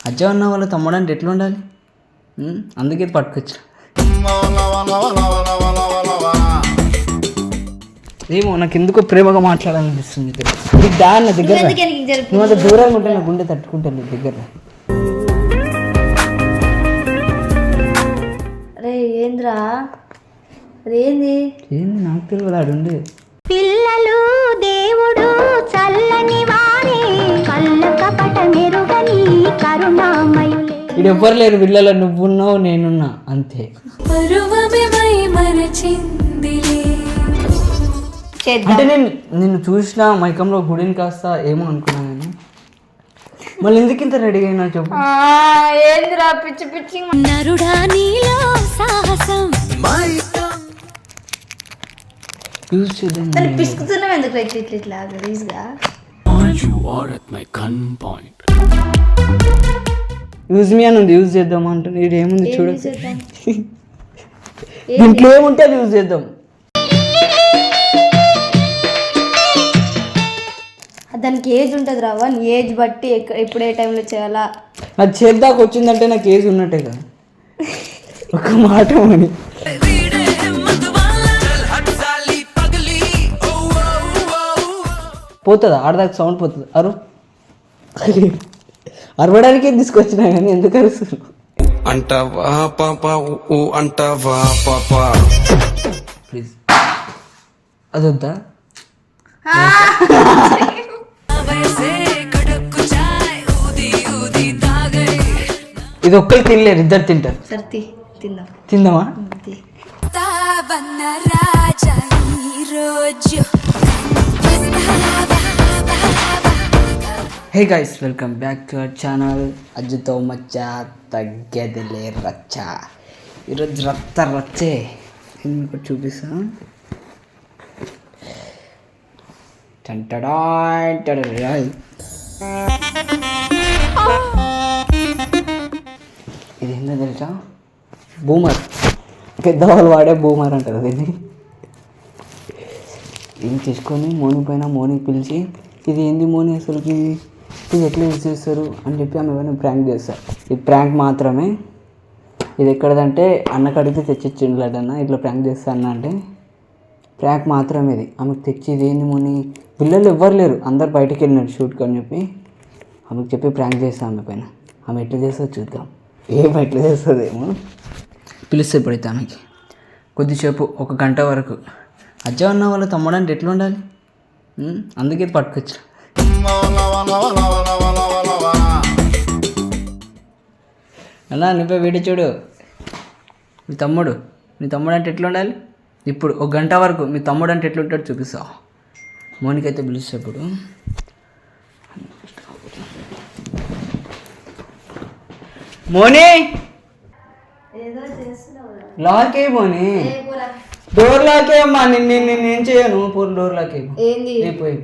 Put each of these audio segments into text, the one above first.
అజ్జ ఉన్న వాళ్ళ తమ్ముడు అంటే ఎట్లా ఉండాలి? అందుకే పట్టుకొచ్చు. ఏమో నాకు ఎందుకో ప్రేమగా మాట్లాడాలనిపిస్తుంది. దాని దగ్గర నువ్వు అంత దూరంగా ఉంటే నా గుండె తట్టుకుంటాను దగ్గర. ఏంద్రా అదేంది? ఏంది నాకు తెలియదు. ఆడుండే పిల్లలు దేవుడు చల్లని వారే కళ్ళ కపట మెరుగని కరుణామయులే. ఇది ఎవ్వరు లేరు పిల్లలు, నువ్వున్నావు నేనున్నా అంతే. అంటే నిన్ను చూసిన మైకంలో గుడిని కాస్త ఏమో అనుకున్నాను నేను. మళ్ళీ ఎందుకు ఇంత రెడీ అయినా చెప్పు. ఏంద్రా పిచ్చి పిచ్చి నరుడా నీలో సాహసం యూజ్ చేద్దాం. పిసుకుతున్నావు ఎందుకు ఇట్లా గలీజ్గా? యూజ్ మీ అని ఉంది, యూజ్ చేద్దాం అంటుంది. ఇది ఏముంది చూడ, దీంట్లో ఏముంటే అది యూజ్ చేద్దాం. దానికి ఏజ్ ఉంటుంది రావా, ఏజ్ బట్టి ఎప్పుడు ఏ టైంలో చేయాలా అది చేద్దాకు వచ్చిందంటే నాకు ఏజ్ ఉన్నట్టే కదా. ఒక మాట అని పోతుందా ఆడదాకా సౌండ్ పోతుంది. అరవడానికే తీసుకొచ్చినా కానీ ఎందుకు అరుస్తున్నావు? అంటావా పాపా ఊ అంటావా పాపా ప్లీజ్ అది వద్దా? ఇది ఒక్కరు తినలేరు, ఇద్దరు తింటారు. సరే తిందామా? Hey guys, welcome back to our channel. అజ్జుతో మచ్చ తగ్గేదిలే రచ్చ. ఈరోజు రచ్చే మీకు చూపిస్తా. ఇది ఏంటో తెలుసా? బూమర్. పెద్దవాళ్ళు వాడే బూమర్ అంటారు దీన్ని. ఏం తీసుకొని మోని పైన మోని పిలిచి, ఇది ఏంది మోని అసలుకి, ఇది ఎట్లా యూజ్ చేస్తారు అని చెప్పి ఆమె ఏమైనా ప్రాంక్ చేస్తారు. ఇది ప్రాంక్ మాత్రమే. ఇది ఎక్కడదంటే అన్నకు అడిగితే తెచ్చిచ్చిండ్లడన్న ఇట్లా ప్రాంక్ చేస్తా అన్న అంటే ప్రాంక్ మాత్రమే ఇది. ఆమెకు తెచ్చి ఇది ఏంది మోని, పిల్లలు ఎవ్వరు లేరు, అందరు బయటకు వెళ్ళినారు షూట్కి అని చెప్పి ఆమెకు చెప్పి ప్రాంక్ చేస్తాం ఆమె పైన. ఆమె ఎట్లా చేస్తుందో చూద్దాం. ఎట్లా చేస్తుందేమో పిలుస్తే పడితే ఆమెకి కొద్దిసేపు 1 గంట వరకు. అజ్జ ఉన్న వాళ్ళ తమ్ముడు అంటే ఎట్లా ఉండాలి? అందుకే పట్టుకొచ్చు. అలా నువ్వే వీడియో చూడు. నీ తమ్ముడు అంటే ఎట్లా ఉండాలి? ఇప్పుడు 1 గంట వరకు మీ తమ్ముడు అంటే ఎట్లుంటాడు చూపిస్తావు. మోనికైతే పిలిచేప్పుడు మోని లాకే, మోని డోర్ లాకే అమ్మా. నేను చేయను. పూర్ డోర్ లాకే పోయి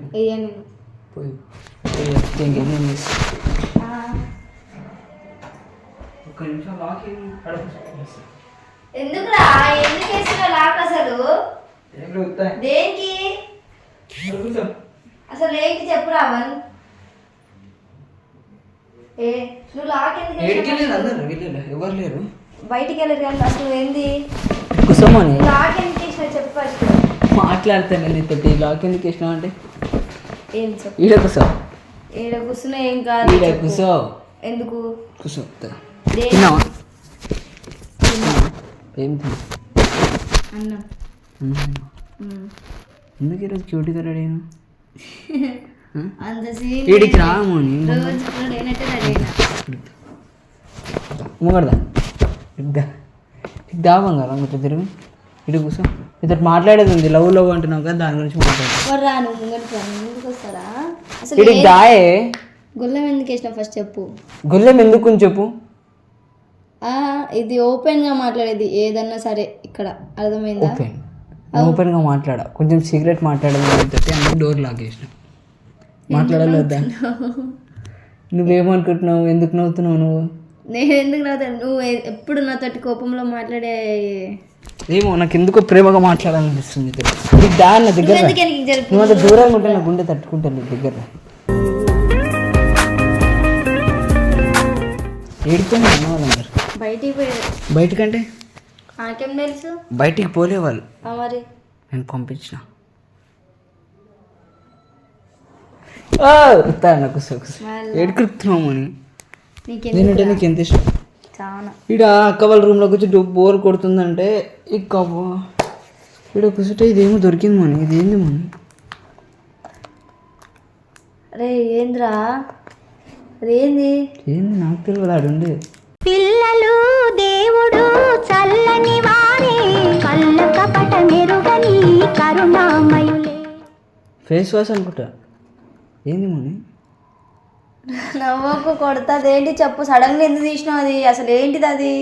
ఒక్క నిమిషం లాకే. ఎందుకురా ఎందుకు వేసిన లాక్ అసలు? దేనికి అసలు ఏంటి చెప్పు రావన్. నువ్వు లాక్ ఎందుకు ఎవరు లేరు, బయటికి వెళ్ళరు కానీ అసలు ఏంది కూర్చోమని లాక్ ఎందుకు వేసిన చెప్పు ఫస్ట్. మాట్లాడతాను నీతోటి. లాక్ ఎందుకు వేసినావు అంటే ఏం చెప్పు. ఈడ కూర్చో. ఈడ కూర్చున్నా ఏం కాదు. ఈడ కూర్చో. ఎందుకు కూర్చో. తిన్నావా? ఏం తిన్నా? అన్నం. ఎందుకు ఈరోజు క్యూట్గా రెడీ అయినా? అంత సీన్ ఈడికి రామోని రోజు నేనైతే రెడీ అయినా. ముంగడదా దా బంగారం ఇట్లా తిరుగు. ఇటు కూర్చో. ఇతడు మాట్లాడేది ఉంది. లవ్ అంటున్నావు కదా, దాని గురించి మాట్లాడు. రాను ముంగడికి రాను. ముందుకు వస్తారా? అసలు ఇడికి దాయే. గొల్లెం ఎందుకు వేసినా ఫస్ట్ చెప్పు. గొల్లెం ఎందుకు చెప్పు. ఇది ఓపెన్గా మాట్లాడేది ఏదన్నా సరే ఇక్కడ, అర్థమైందా? ఓపెన్గా మాట్లాడా. కొంచెం సీక్రెట్ మాట్లాడేది అందుకు డోర్ లాక్ చేసిన. మాట్లాడాలి వద్దా? నువ్వేమనుకుంటున్నావు? ఎందుకు నవ్వుతున్నావు నువ్వు? నేను ఎందుకు నవ్వుతాను? నువ్వు ఎప్పుడు నాతోటి కోపంలో మాట్లాడే ఏమో నాకు ఎందుకో ప్రేమగా మాట్లాడాలనిపిస్తుంది నీతో. నీకు దా నా దగ్గర రా. ఎందుకే నీకు జరుపు నువ్వు అంత దూరంగా ఉంటే నా గుండె తట్టుకుంటాను నీ దగ్గర రా. ఏడుకొని అన్న వాళ్ళందరు బయటికి పోయారు. బయటకంటే నాకేం తెలుసు బయటికి పోలే వాళ్ళు, మరి నేను పంపించిన. నాకు ఏడుకుతున్నావు అని నేనంటే నీకు ఎంత ఇష్టం. చాలా ఈడ అక్క వాళ్ళ రూమ్లోకి వచ్చి బోర్ కొడుతుందంటే ఇక ఈడ కూర్చుంటే ఇదేమో దొరికింది మని. ఇదేంది మని? అరే ఏంద్రా అదేంది? ఏంది నాకు తెలియదు. ఆడుండే పిల్లలు దేవుడు చల్లని వారే కళ్ళ కపట మెరుగని కరుణామయులే. ఫేస్ వాష్ అనుకుంటా. ఏంది మని? నవ్వకు కొడతా. అదేంటి చెప్పు, సడన్గా ఎందుకు తీసినావు? అది అసలు ఏంటిది అది?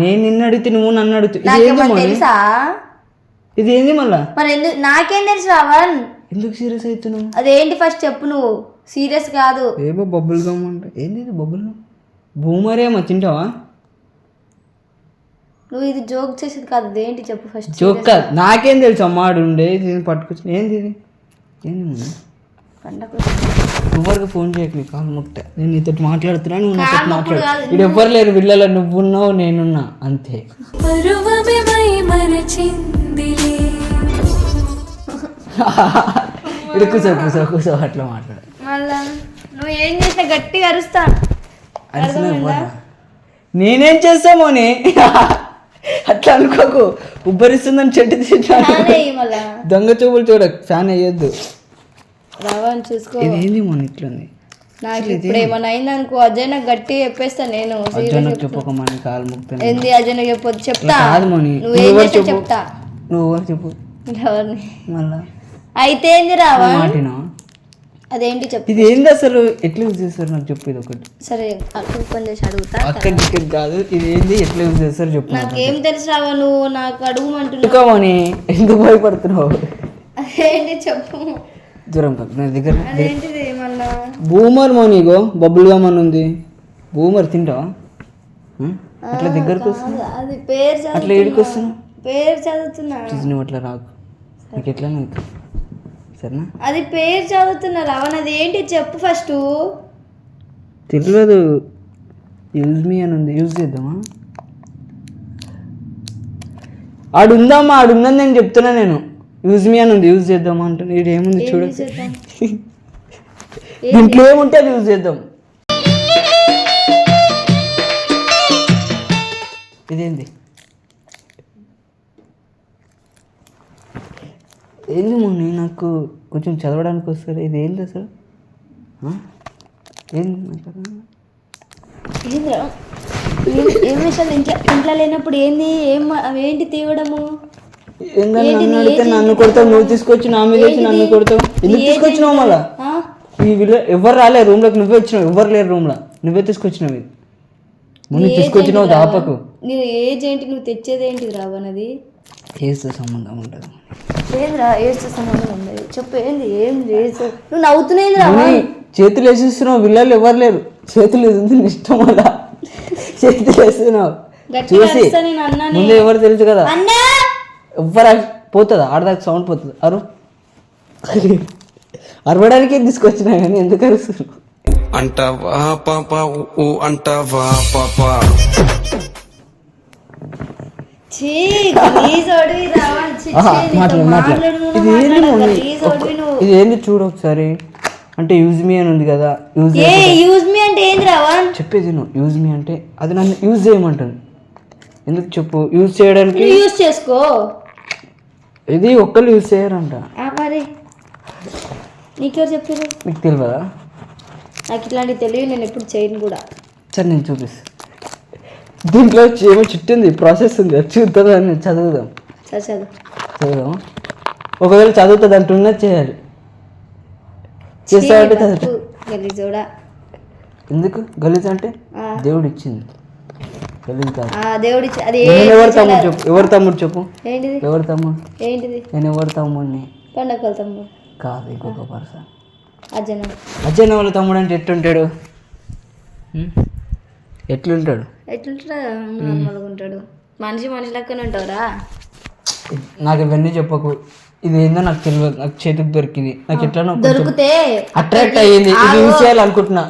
నేను నిన్ను అడిగితే నువ్వు నన్ను అడుగుతావు. ఇది ఏంది నాకేమన్నా మని? తెలుసా? ఇది ఏంది మళ్ళా? మరి ఎందుకు నాకేం తెలుసు రావణ్? ఎందుకు సీరియస్ అవుతున్నావు? అదేంటి ఫస్ట్ చెప్పు. నువ్వు సీరియస్ కాదు. ఏమో బబ్బుల్ గమ్ అంటే ఏంది ఇది? బబ్బుల్ గమ్ బూమరేమో తింటావా? నువ్వు ఇది జోక్ చేసేది కాదు. అదేంటి చెప్పు ఫస్ట్. జోక్ కాదు, నాకేం తెలుసు. అమ్మాడు ఉండే దీన్ని పట్టుకొచ్చి ఏంది ఇది? ఏంది మని? పండగ ఎవరికి ఫోన్ చేయకు, నీ కాలు ముక్త. నేను నీతో మాట్లాడుతున్నా, నువ్వు నాతో కాలు ముక్కుడు మాట్లాడు. కాదు. ఇక్కడ ఎవ్వరు లేరు పిల్లలు, నువ్వున్నావు నేనున్నా అంతే. ఇక్కడ కూర్చో కూర్చో కూర్చో అట్లా మాట్లాడు. మళ్ళా నువ్వు ఏం చేసినా గట్టిగా అరుస్తా. అరిసిన ఎవ్వరా? నేనేం చేస్తామోని అట్లా అనుకోకు. ఉబ్బరిస్తుందని చెట్టు తింటాను. మళ్ళా దొంగ చూపులు చూడకు, ఫ్యాన్ అయ్యొద్దు. రావని చూసుకో. ఇది ఏంది మన ఇట్లుంది? నాకు ఇప్పుడు ఏమన్నా అయిందనుకో అజయ్ నాకు గట్టిగా చెప్పేస్తాను. నేను అర్జునకు చెప్పక మన కాలు ముక్తాను. ఏంది అజయ్ నాకు చెప్పొద్దు. చెప్తా. కాదు మోని, నువ్వు ఏం చేసినా చెప్తా. నువ్వు ఎవరు చెప్పు ఎవరిని మళ్ళా. అయితే ఏంది రావా? మాటినా? అదేంటి చెప్పు. ఇది ఏంది అసలు? ఎట్లా యూజ్ చేస్తారు నాకు చెప్పు. ఇది ఒకటి సరే అక్కడ పని చేసి అడుగుతా. అక్కడ ఇక్కడ కాదు, ఇది ఏంది ఎట్లా యూజ్ చేస్తారు చెప్పు. నాకేం తెలుసు రావా? నువ్వు నాకు అడుగుమంటున్నావు. ఎందుకమని ఎందుకు భయపడుతున్నావు? అదేంటి చెప్పు. దూరం కాదు నా దగ్గర. అదేంటిది మళ్ళా? బూమర్ మోనీగో బబ్బుల్ గమ్ అని ఉంది. బూమర్ తింటావా? అట్లా దగ్గరకు వస్తుంది. అది పేరు అట్లా ఏడుకు వస్తున్నావు. పేరు చదువుతున్నా. నువ్వు అట్లా రాకు. నీకు ఎట్లా నీకు సరేనా? అది పేరు చదువుతున్నా రావణ. అది ఏంటి చెప్పు ఫస్ట్. తెలియదు. యూజ్ మీ అని ఉంది, యూజ్ చేద్దామా? ఆడుందమ్మా, ఆడుందని నేను చెప్తున్నా. నేను యూజ్ మీ అని ఉంది, యూజ్ చేద్దామా అంటున్నా. ఇది ఏముంది చూడ. దీంట్లో ఏముంటే అది యూజ్ చేద్దాం. ఇదేంది? ఏంది మొన్న నాకు కొంచెం చదవడానికి వస్తుంది. ఇది ఏంది అసలు? ఏంది? ఏంద్రా ఏం విషయాలు ఇంట్లో లేనప్పుడు ఏంది? ఏంటి తీయడము? ఏందని నన్ను అడిగితే నన్ను కొడతావు, నువ్వు తీసుకొచ్చి నా మీద వచ్చి నన్ను కొడతావు. ఎందుకు తీసుకొచ్చినావు మళ్ళా? ఈ వీళ్ళు ఎవరు రాలే రూమ్లోకి, నువ్వే వచ్చినావు. ఎవరు లేరు రూమ్లో, నువ్వే తీసుకొచ్చినావు. ఇది ముందు తీసుకొచ్చినావు దాపకు. నీ ఏజ్ ఏంటి? నువ్వు తెచ్చేది ఏంటిది రావన్నది? ఏసుతో సంబంధం ఉంటుంది. ఏంద్రా ఏజ్తో సంబంధం ఉండదు చెప్పు. ఏంది? ఏం లేదు. నువ్వు నవ్వుతున్నాయింది రా. చేతులు వేసిస్తున్నావు. పిల్లలు ఎవరు లేరు. చేతులు వేసింది ఇష్టం వల్ల చేతులు వేస్తున్నావు. చూసి ముందు ఎవరు తెలుసు కదా. ఎవ్వరు పోతుందా? ఆడదాకా సౌండ్ పోతుంది. అరవడానికి తీసుకొచ్చినా కానీ ఎందుకు అరుస్తున్నావు? అంటావా పాప ఊ అంటావా పాప. ఇది ఏంది చూడు ఒకసారి. అంటే యూజ్ మీ అని ఉంది కదా. యూజ్ మీ అంటే ఏంది రావా? చెప్పేది నువ్వు. యూజ్ మీ అంటే అది నన్ను యూజ్ చేయమంటాను. ఎందుకు చెప్పు? యూజ్ చేయడానికి యూజ్ చేసుకో. ఇది ఒక్కళ్ళు యూజ్ చేయరంట. మరి నీకెవరు చెప్పారు? మీకు తెలియదా? నాకు ఇట్లాంటివి తెలియదు. నేను ఎప్పుడు చేయను కూడా. సరే నేను చూపిస్తాను. దీంట్లో ఏమో చుట్టూ ఉంది, ప్రాసెస్ ఉంది. అది చూద్దాం, చదువుదాం. సరే చదువుదాం. ఒకవేళ చదువుతుంది అంటున్నది చేయాలి. చేస్తావంటే చదువుతా. గలీజోడా. ఎందుకు గలీజ్ అంటే? దేవుడు ఇచ్చింది. గలీజ్ కాదు. దేవుడి అది ఎవరు తమ్ముడు చెప్పు. ఎవరు తమ్ముడు చెప్పు. ఏంటిది? ఎవరు తమ్ముడు? ఏంటిది? నేను ఎవరు తమ్ముడిని? పండగల తమ్ముడు కాదు, ఇంకొక పర్సన్. అజయ్ వాళ్ళ తమ్ముడు అంటే ఎట్లుంటాడు? ఎట్లుంటాడు? ఎట్లుంటాడు? నార్మల్గా ఉంటాడు. మనిషి లెక్కనే ఉంటావురా. నాకు ఇవన్నీ చెప్పకు, ఇది ఏందో నాకు తెలియదు, నాకు చేతికి దొరికింది, నాకు ఎట్లా దొరికితే అట్రాక్ట్ అయ్యింది, ఇది యూజ్ చేయాలనుకుంటున్నా.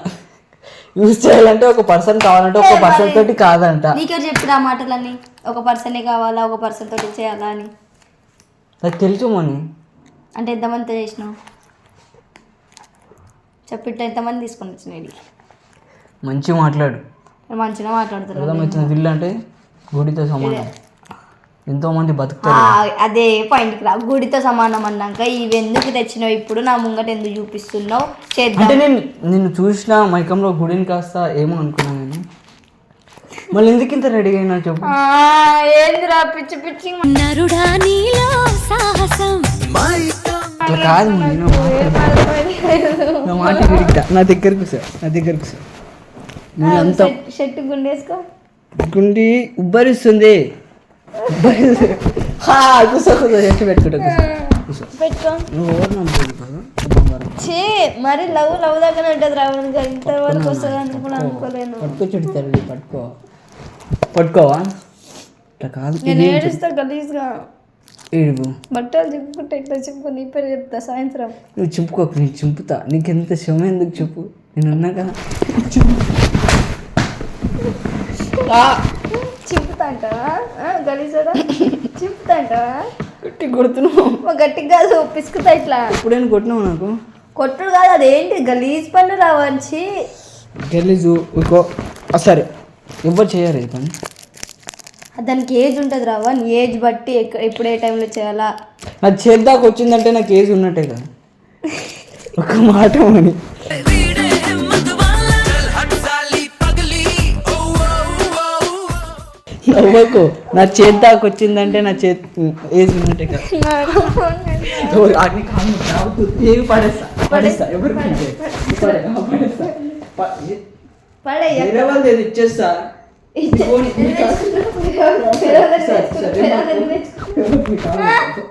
యూజ్ చేయాలంటే ఒక పర్సన్ కావాలంటే ఒక పర్సన్ తోటి కాదంట. నీకే చెప్పిన ఆ మాటలన్నీ, ఒక పర్సనే కావాలా, ఒక పర్సన్ తోటి చేయాలా అని. నాకు తెలుసు మోని. అంటే ఎంతమందితో చేసినావు చెప్పిట్లా, ఎంతమంది తీసుకొని వచ్చినాయి? మంచిగా మాట్లాడు, మంచిగా మాట్లాడుతున్నారు. అర్థమవుతుంది. విల్లు అంటే గుడితో సమానం, ఎంతో మంది బతుకుతారు. అదే పాయింట్కి రా. గుడితో సమానం అన్నాక ఇవి ఎందుకు తెచ్చినావు ఇప్పుడు, నా ముంగట ఎందుకు చూపిస్తున్నావు? అంటే నేను నిన్ను చూసిన మైకంలో గుడిని కాస్త ఏమో అనుకున్నాను నేను. మళ్ళీ ఎందుకు ఇంత రెడీ అయినా చెప్పు. ఏందిరా పిచ్చి పిచ్చి నరుడా నీలో సాహసం. అట్లా కాదు, నా మాట విరిగిట. నా దగ్గరకు సార్ నేను అంత షర్ట్ గుండేసుకో. గుండి ఉబ్బరిస్తుంది. కూసో చెట్టు పెట్టుకుంటా, పెట్టుకో. నువ్వు ఎవరు నమ్మలేదు కదా బంగారం. చే మరి లవ్ దగ్గర ఉంటుంది రావణ్, ఇంతవరకు వస్తుంది అని కూడా అనుకోలేను. పట్టుకో చెట్టు తల్లి, పట్టుకోవా. అట్లా కాదు, నేను ఏడుస్తా గలీజ్గా. ఏడుపు బట్టలు చింపుకుంటే ఇట్లా చింపు, నీ పేరు చెప్తా సాయంత్రం. నువ్వు చింపుకోకు, నేను చింపుతా. నీకెంత శ్రమ ఎందుకు చెప్పు, నేను ఉన్నా కదా. చింపుతా అంటావా గలీజోడా? చింపుతా అంటావా? గట్టి కొడుతున్నావు. గట్టిగా కాదు, పిసుకుతా ఇట్లా. ఇప్పుడేం కొట్టినావు నాకు? కొట్టుడు కాదు, అదేంటి గలీజ్ పన్ను రావంచి. గలీజు ఇంకో సరే, ఎవరు చేయరు ఈ పని. దానికి ఏజ్ ఉంటుంది రావా, నీ ఏజ్ బట్టి ఎప్పుడు ఏ టైంలో చేయాలా. అది చేద్దాకా వచ్చిందంటే నాకు ఏజ్ ఉన్నట్టే కదా. ఒక మాట అని నవ్వకు, నా చేద్దాకా వచ్చిందంటే నా ఏజ్ ఉన్నట్టే కదా. ఏమి పడేస్తా ఎవరికి వేరే వాళ్ళు ఏది ఇచ్చేస్తా.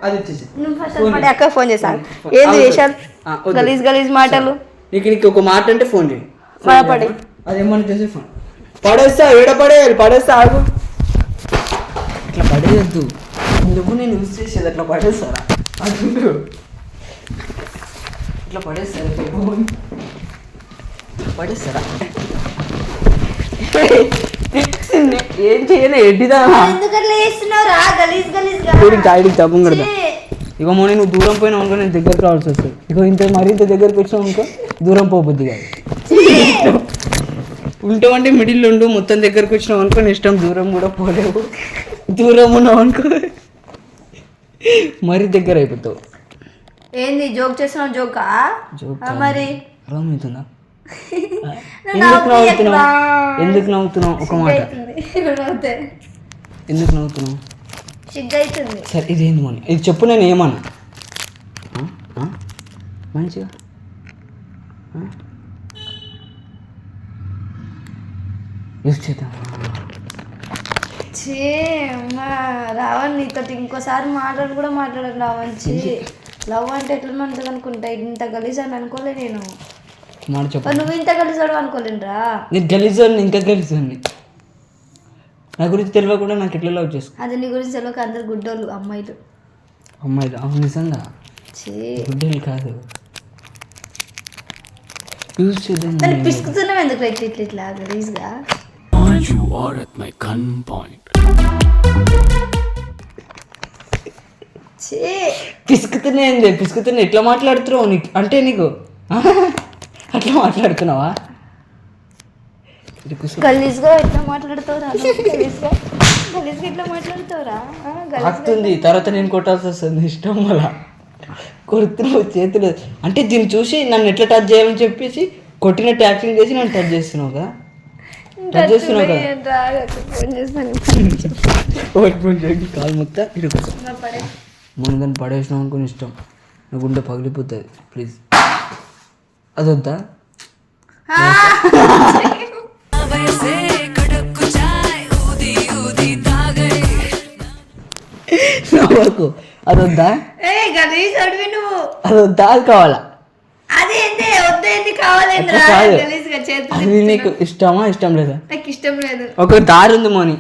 అది ఇచ్చేసి అక్క ఫోన్ చేశాను. ఏంది విషయాలు గలీజ్ మాటలు. నీకు ఒక మాట అంటే ఫోన్ చేయి. పడి అదేమన్నా చేసి ఫోన్ పడేస్తా, ఏడ పడేస్తా. ఆగు, అట్లా పడేయద్దు. నువ్వు నేను యూజ్ చేసేది అట్లా పడేస్తారా? అది ఇట్లా పడేస్తారా? ఏం చేయలే, ఎడ్డిదా. తప్పం కడతా. ఇక మోని నువ్వు దూరం పోయినా అనుకో, నేను దగ్గరకు రావాల్సి వస్తుంది. ఇక మరింత దగ్గరకు వచ్చినావు అనుకో, దూరం పోబుద్ది కాదు. ఉంటావంటే మిడిల్ ఉండు, మొత్తం దగ్గరకు వచ్చినావు అనుకో నీ ఇష్టం, దూరం కూడా పోలేవు. దూరం ఉన్నావు అనుకో మరీ దగ్గర అయిపోతావు. ఏంది జోక్ చేస్తున్నావు? జోకా మరి అర్థమవుతుందా? ఎందుకు నవ్వుతున్నావు? ఒక మాట, ఎందుకు నవ్వుతున్నావు? సిగ్గైతుంది. సరే ఇదేంది మోని, ఇది చెప్పు, నేను ఏమన్నా మంచిగా యూజ్ చేద్దాం. రావణ్ నీతో ఇంకోసారి మాట్లాడదు రావంచి. లవ్ అంటే ఎట్లా ఉంటుంది అనుకుంటా, ఇంత గలీజ్ అని అనుకోలే నేను. మాట చెప్పు. నువ్వు ఇంత గలీజాడు అనుకోలేనురా. నేను గలీజాన్ని, ఇంకా గలీజాన్ని. నా గురించి తెలియకుండా నాకు ఎట్లా లవ్ చేసుకో. అది నీ గురించి తెలియక అందరు గుడ్డోళ్ళు అమ్మాయిలు. అవును నిజంగా గుడ్డోళ్ళు కాదు. యూజ్ చేద్దాం. పిసుకుతున్నావు ఎందుకు ఇట్లా గలీజ్గా? You are at my gunpoint. పిసుకుతున్నా ఎట్లా మాట్లాడుతున్నావు? నీకు అంటే నీకు అట్లా మాట్లాడుతున్నావా? గలీజ్గా ఎట్లా మాట్లాడుతావురా? గలీజ్గా ఎట్లా మాట్లాడుతావురా? వస్తుంది తర్వాత నేను కొట్టాల్సి వస్తుంది, ఇష్టం వల్ల కొడుతున్నావు చేతులు. అంటే దీన్ని చూసి నన్ను ఎట్లా టచ్ చేయాలని చెప్పేసి కొట్టినట్టు యాక్టింగ్ చేసి నన్ను టచ్ చేస్తున్నావు కదా. కాలు మొత్తా ఇటు మునుగని పడేసినావు అనుకుని ఇష్టం, నా గుండె పగిలిపోతుంది. ప్లీజ్ అదొద్దా? వరకు అదొద్దా? అదొద్దా? అది కావాలా? అది నీకు ఇష్టమా ఇష్టం లేదా? నాకు ఇష్టం లేదు. ఒక దారి ఉంది మోని,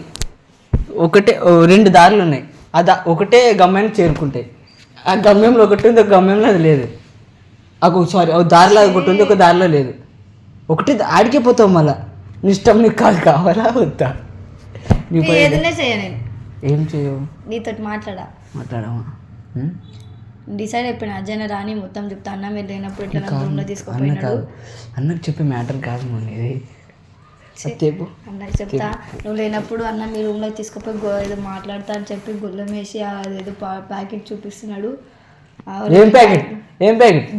రెండు దారులు ఉన్నాయి. ఒకటే గమ్యానికి చేరుకుంటాయి. ఆ గమ్యంలో ఒకటి ఉంది, ఒక గమ్యంలో అది లేదు. సారీ, ఒక దారిలో ఒకటి ఉంది, ఒక దారిలో లేదు. ఒకటి ఆడికే పోతావు. మళ్ళా నీ ఇష్టం, నీకు కాదు కావాలా వద్దా? ఏదైనా చేయ నేను ఏం చేయవు, నీతో మాట్లాడమా? డిసైడ్ అయిపోయినా అజ్జన రాని మొత్తం చెప్తా. అన్న మీరు లేనప్పుడు ఇట్లా రూమ్లో తీసుకుపోయినాడు. అన్నకు చెప్పే మ్యాటర్ కాదు మన ఇది. చెప్పు అన్నకి చెప్తా, నువ్వు లేనప్పుడు అన్న మీ రూమ్లో తీసుకుపోయి ఏదో మాట్లాడతా అని చెప్పి గుళ్ళం వేసి అదేదో ప్యాకెట్ చూపిస్తున్నాడు. ఏం ప్యాకెట్? ఏం ప్యాకెట్?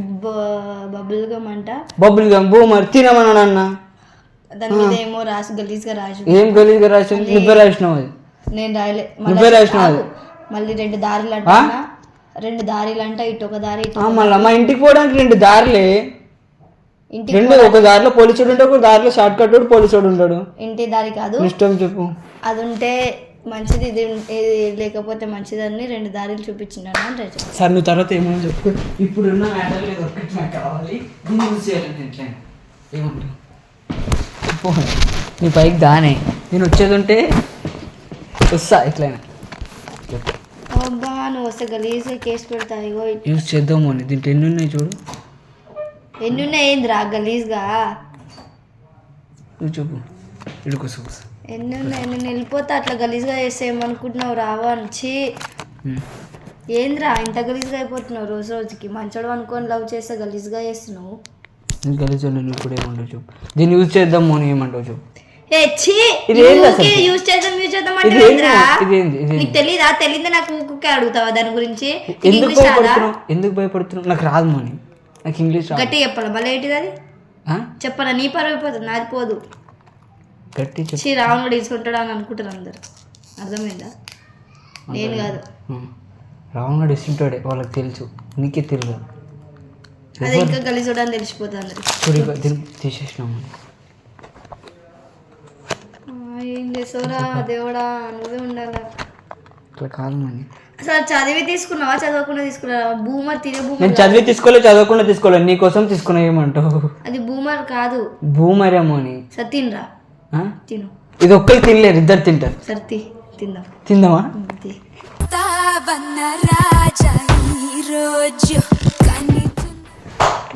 బబుల్ గమ్ అంట. బబుల్ గమ్ బూమర్ తినమన్నాడు అన్న. దాని మీద ఏమో రాసి గలీజ్గా రాసి. ఏం గలీజ్గా రాసి? నువ్వే రాసినావు అది. నేను రాయలే. నువ్వే రాసినావు. మళ్ళీ 2 దారులు అంట. 2 దారిలు అంట. ఇటు ఒక దారి, ఇటు మళ్ళీ మా ఇంటికి పోవడానికి 2 దారులే. ఒక దారిలో పోలీసుడు ఉంటాడు, ఒక దారిలో షార్ట్ కట్ పోలీసుడు ఉంటాడు. ఇంటి దారి కాదు, ఇష్టం చెప్పు. అది ఉంటే మంచిది, ఇది లేకపోతే మంచిదని 2 దారులు చూపించినాను అని సార్. నువ్వు తర్వాత ఏమన్నా చెప్పు. ఇప్పుడున్న మ్యాటర్ లేదు, ఒక్కటి నాకు కావాలి. ఏమంటావు? నీ పైకి దానే నేను వచ్చేది ఉంటే వస్తా ఎట్లయినా. అబ్బా నువ్వు వస్తే గలీజ్గా కేసు పెడతా. ఇగో యూజ్ చేద్దాము అని. దీంట్లో ఎన్ని ఉన్నాయి చూడు. ఎన్ని ఉన్నాయి ఏంద్రా గలీజ్గా? నువ్వు చెప్పు. ఇడుకోసం ఎన్ని ఉన్నాయి? నేను వెళ్ళిపోతా. అట్లా గలీజ్గా చేస్తే ఏమనుకుంటున్నావు? రావా నుంచి ఏంద్రా ఇంత గలీజ్గా అయిపోతున్నావు రోజు రోజుకి? మంచోడు అనుకొని లవ్ చేస్తే గలీజ్గా చేస్తున్నావు. గలీజ్ నువ్వు ఇప్పుడు ఏమంటావు చెప్పు. దీన్ని యూజ్ చేద్దాము అని ఏమంటావు చెప్పు. యూజ్ చేద్దాం అంటే నీకు తెలీదా? తెలియదు నాకు ఊకే అడుగుతావా దాని గురించి? ఎందుకు భయపడుతున్నావు? నాకు రాదు మోని, నాకు ఇంగ్లీష్ గట్టి చెప్పాలి. మళ్ళీ ఏంటిది అది చెప్పాలా? నీ పరువు అయిపోతుంది, నాది పోదు. గట్టి చెప్పి రావణుడు తీసుకుంటాడు అని అనుకుంటారు అందరు. అర్థమైందా? నేను కాదు, రావణుడు ఇస్తుంటాడే. వాళ్ళకి తెలుసు, నీకే తెలియదు. అది ఇంకా గలీజోడు అని తెలిసిపోతుంది అందరికి. తీసేసినాము. ఏం చేసావురా దేవుడా, నువ్వే ఉండాలా. అట్లా కాదు మని. అసలు చదివి తీసుకున్నావా చదవకుండా తీసుకున్నావా? బూమర్ తినే బూమర్. నేను చదివి తీసుకోలేదు, చదవకుండా తీసుకోలేదు. నీ కోసం తీసుకున్నా. ఏమంటావు? అది బూమర్ కాదు, బూమరేమో అని. సరే తినరా, తిను. ఇది ఒక్కరు తినలేరు, ఇద్దరు తింటారు. సరే తిందాం. తిందామా?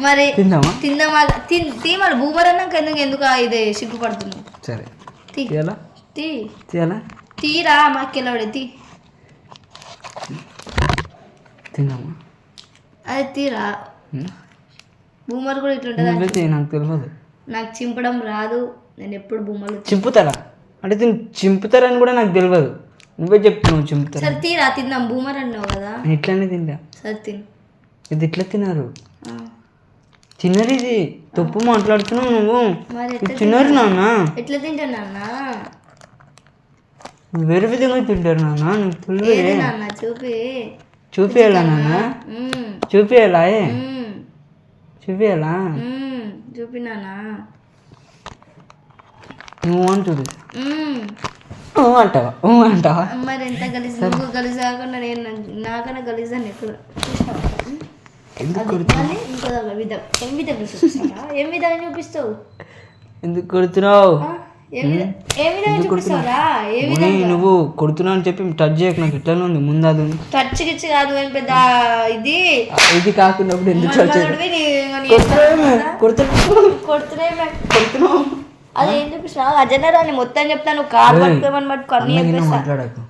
మరి తిందామా? తిందామా? మళ్ళీ బూమర్ అన్నాక ఎందుకు ఇది సిగ్గుపడుతుంది? సరే తీయాలా? తీరా మాకెళ్ళవడే తిందామా? అది తీరా. బూమర్ కూడా ఇట్లుంటుంది. నాకు తెలియదు. నాకు చింపడం రాదు. నేను ఎప్పుడు బూమర్లు చింపుతారా అంటే చింపుతారని కూడా నాకు తెలియదు. నువ్వే చెప్తున్నావు చింపుతారు. సరే తీరా తిందాం. బూమర్ అన్నావు కదా, ఇట్లానే తింటా. సరే తిను. ఇది ఎట్లా తిన్నారు? తినరు. ఇది తప్పు మాట్లాడుతున్నావు నువ్వు. తినరు నాన్న. ఎట్లా తింటారు నాన్న? వేరే విధంగా తింటారు నాన్న. నాన్న చూపియాలా నాన్న? చూపియాలా? చూపియాలా? చూపినానా? నువ్వు అని చూడు అంటావా? అంటావా? మరి ఎంత గలీజ్, నువ్వు గలీజ్ కాకుండా నేను నాకన్నా గలీజ్ అని ఎక్కడ చూపిస్తావు? ఎందుకు కొడుతున్నావు? నువ్వు కొడుతున్నావు అని చెప్పి టచ్ చేయక నాకు ఇట్లా ఉంది. ముందు అది టచ్ గిచ్చి కాదు పెద్ద ఇది కాకున్నప్పుడు ఎందుకు కొడుతున్నావు? అది ఏం చూపిస్తున్నావు? అజనరాని మొత్తం చెప్తాను. కాలు పట్టుకోమని పట్టుకో అన్ని మాట్లాడకు.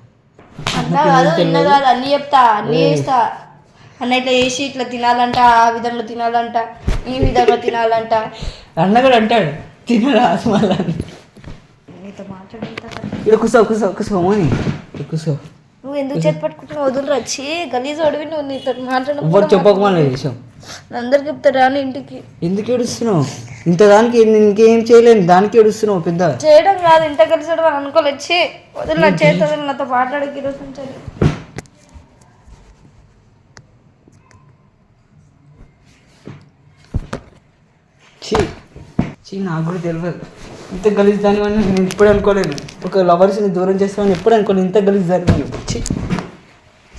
అన్నా కాదు ఇన్న కాదు అన్ని చెప్తా, అన్ని చేస్తా. అన్న ఇట్లా చేసి ఇట్లా తినాలంట, ఆ విధంగా తినాలంట, ఈ విధంగా తినాలంట. అన్న కూడా అంటాడు తినరా మళ్ళా. నీతో మాట్లాడుతా కూసో. నువ్వు ఎందుకు చేతి పట్టుకుంటున్నావు? వదులు వచ్చి గలీజ్ అడివి. నువ్వు నీతో మాట్లాడు చెప్పకమని విషయం అందరికి చెప్తారా అని ఇంటికి. ఎందుకు ఏడుస్తున్నావు? ఇంత దానికి ఇంకేం చేయలేను దానికి ఏడుస్తున్నావు. పెద్ద చేయడం కాదు, ఇంత కలిసి అని అనుకోలేచ్చి వదిలి నా చేతి వదిలి నాతో మాట్లాడకి ఈరోజు నుంచి. నాకు కూడా తెలియదు ఇంత గలీజ్ దానివల్ల. నేను ఎప్పుడు అనుకోలేను ఒక లవర్స్ని దూరం చేస్తామని ఎప్పుడు అనుకోలేదు. ఇంత గలీజ్ దానివల్ల